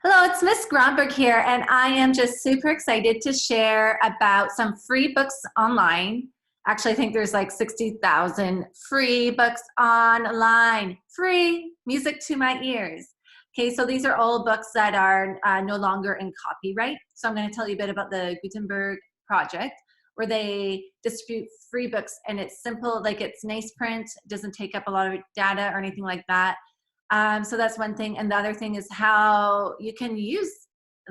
Hello, it's Miss Gronberg here, and I am just super excited to share about some free books online. Actually, I think there's like 60,000 free books online. Free music to my ears. Okay, so these are all books that are no longer in copyright. So I'm going to tell you a bit about the Gutenberg project, where they distribute free books, and it's simple, like it's nice print, doesn't take up a lot of data or anything like that. So that's one thing. And the other thing is how you can use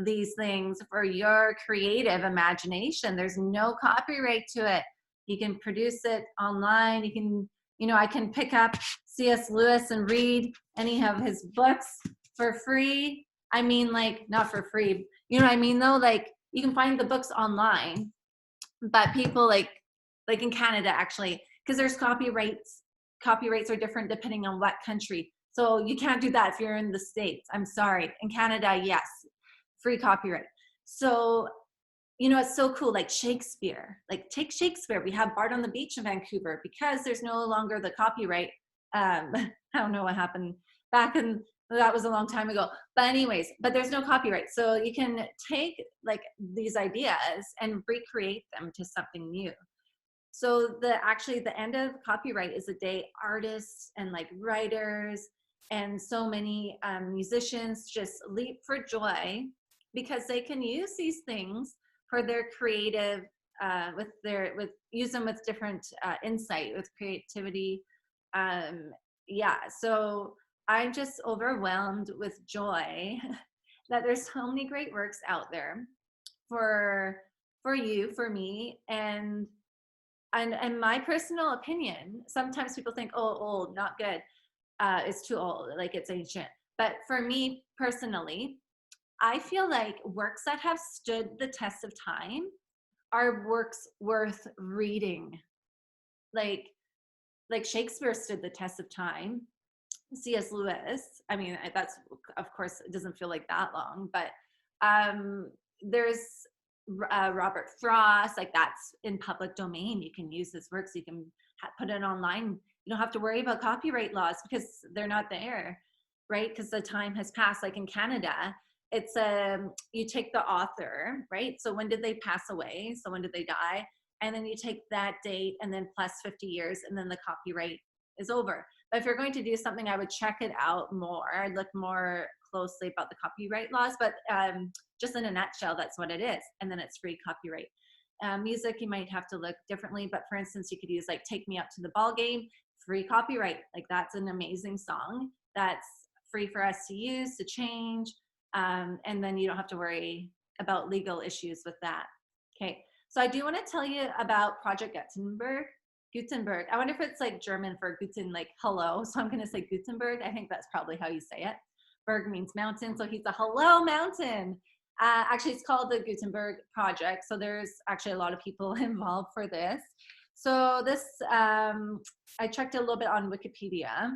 these things for your creative imagination. There's no copyright to it. You can produce it online. You can, I can pick up C.S. Lewis and read any of his books for free. I mean, like, not for free. You know what I mean, though? Like, you can find the books online, but people like in Canada, actually, because there's copyrights. Copyrights are different depending on what country. So you can't do that if you're in the States. I'm sorry. In Canada, yes, free copyright. So, it's so cool. Like Shakespeare, like take Shakespeare. We have Bard on the Beach in Vancouver because there's no longer the copyright. I don't know what happened back in, that was a long time ago. But anyways, but there's no copyright. So you can take like these ideas and recreate them to something new. So the end of copyright is the day artists and like writers and so many musicians just leap for joy because they can use these things for their creative use them with different insight, with creativity. Yeah, so I'm just overwhelmed with joy that there's so many great works out there for you, for me, and my personal opinion, sometimes people think, oh, old, not good, it's too old, like it's ancient. But for me personally, I feel like works that have stood the test of time are works worth reading. Like Shakespeare stood the test of time. C.S. Lewis, I mean, that's, of course, it doesn't feel like that long, but there's Robert Frost, like that's in public domain. You can use his works, you can put it online. You don't have to worry about copyright laws because they're not there, right? Because the time has passed. Like in Canada, it's you take the author, right? So when did they pass away? So when did they die? And then you take that date and then plus 50 years, and then the copyright is over. But if you're going to do something, I would check it out more. I'd look more closely about the copyright laws, but just in a nutshell, that's what it is. And then it's free copyright. Music, you might have to look differently, but for instance, you could use like Take Me Out to the Ball Game, free copyright. Like that's an amazing song that's free for us to use, to change. And then you don't have to worry about legal issues with that. Okay, so I do want to tell you about Project Gutenberg. Gutenberg. I wonder if it's like German for Guten, like hello. So I'm going to say Gutenberg. I think that's probably how you say it. Berg means mountain, so he's a hello mountain. Actually, it's called the Gutenberg Project. So there's actually a lot of people involved for this. So this, I checked a little bit on Wikipedia.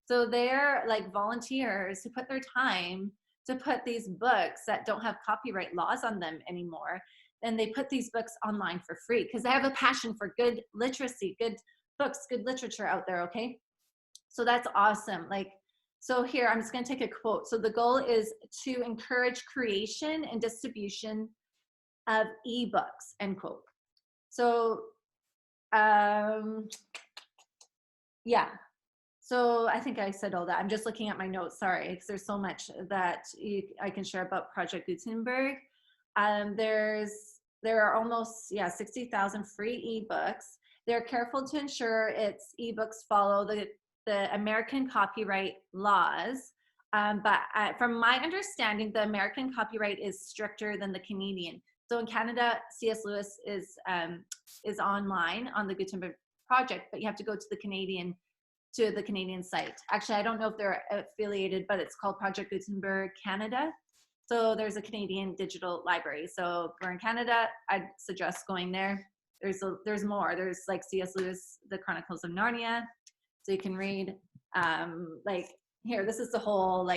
So they're like volunteers who put their time to put these books that don't have copyright laws on them anymore, and they put these books online for free because they have a passion for good literacy, good books, good literature out there. Okay, so that's awesome. Like, so here I'm just going to take a quote. So the goal is to encourage creation and distribution of ebooks, end quote. So yeah, so I think I said all that. I'm just looking at my notes, sorry, because there's so much that I can share about Project Gutenberg. There are almost 60,000 free ebooks. They're careful to ensure its ebooks follow the American copyright laws. But from my understanding, the American copyright is stricter than the Canadian. So in Canada, C.S. Lewis is online on the Gutenberg project, but you have to go to the Canadian site. Actually, I don't know if they're affiliated, but it's called Project Gutenberg Canada. So there's a Canadian digital library. So if we're in Canada, I'd suggest going there. There's more. There's like C.S. Lewis, The Chronicles of Narnia. So you can read, like here, this is the whole,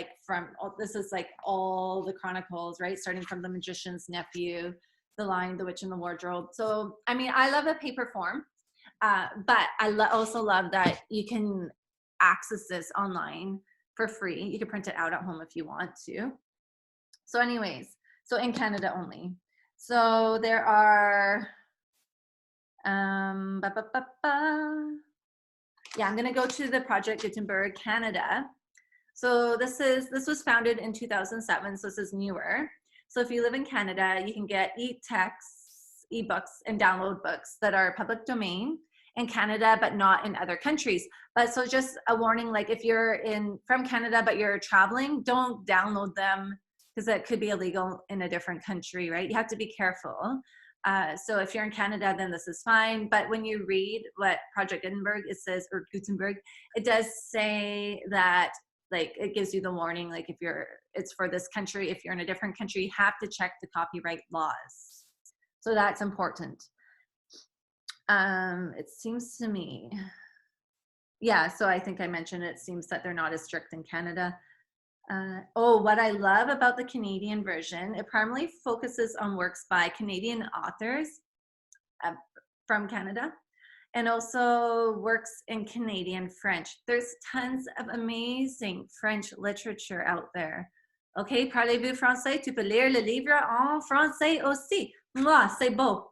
this is like all the chronicles, right? Starting from The Magician's Nephew, The Lion, the Witch, and the Wardrobe. So, I mean, I love a paper form, but I also love that you can access this online for free. You can print it out at home if you want to. So anyways, so in Canada only. So there are, yeah, I'm gonna go to the Project Gutenberg Canada. So this was founded in 2007, so this is newer. So if you live in Canada, you can get e-texts, e-books, and download books that are public domain in Canada, but not in other countries. But so just a warning, like if you're from Canada, but you're traveling, don't download them because it could be illegal in a different country, right? You have to be careful. So if you're in Canada, then this is fine. But when you read what Project Gutenberg, it says, or Gutenberg, it does say that, like, it gives you the warning, like if it's for this country, if you're in a different country, you have to check the copyright laws. So that's important. It seems to me, yeah, so I think I mentioned it seems that they're not as strict in Canada. What I love about the Canadian version, it primarily focuses on works by Canadian authors from Canada, and also works in Canadian French. There's tons of amazing French literature out there. Okay, parlez-vous français? Tu peux lire le livre en français aussi. Moi, c'est beau.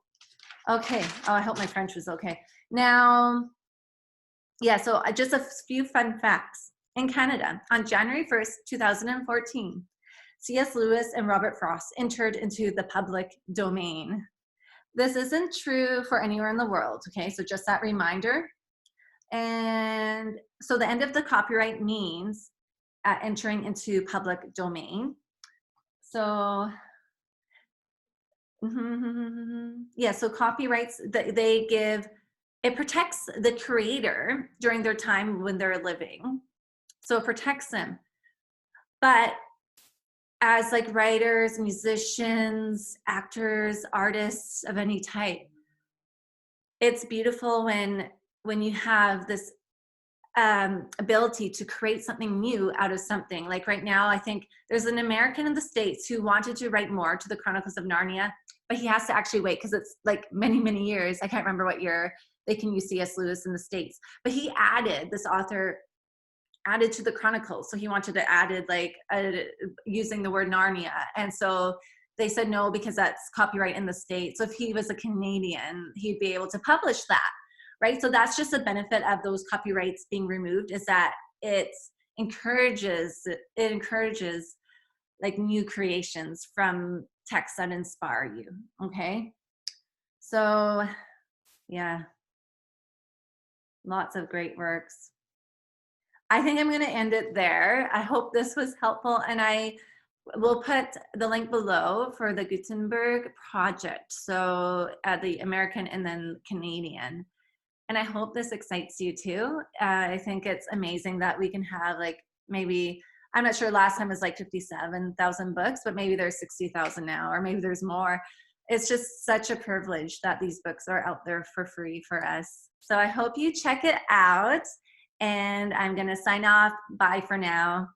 Okay, oh, I hope my French was okay. Now, yeah, so just a few fun facts. In Canada, on January 1st, 2014, C.S. Lewis and Robert Frost entered into the public domain. This isn't true for anywhere in the world, okay? So just that reminder. And so the end of the copyright means entering into public domain. So, yeah, so copyrights, they give, it protects the creator during their time when they're living. So it protects them. But as like writers, musicians, actors, artists of any type, it's beautiful when you have this ability to create something new out of something. Like right now, I think there's an American in the States who wanted to write more to the Chronicles of Narnia, but he has to actually wait because it's like many, many years. I can't remember what year they can use C.S. Lewis in the States. But he added, this author added to the Chronicles. So he wanted to add it like using the word Narnia. And so they said no, because that's copyright in the States. So if he was a Canadian, he'd be able to publish that, right? So that's just a benefit of those copyrights being removed, is that it encourages like new creations from texts that inspire you, okay? So yeah, lots of great works. I think I'm going to end it there. I hope this was helpful, and I will put the link below for the Gutenberg project, so the American and then Canadian. And I hope this excites you too. I think it's amazing that we can have, like, maybe, I'm not sure, last time was like 57,000 books, but maybe there's 60,000 now, or maybe there's more. It's just such a privilege that these books are out there for free for us. So I hope you check it out. And I'm going to sign off. Bye for now.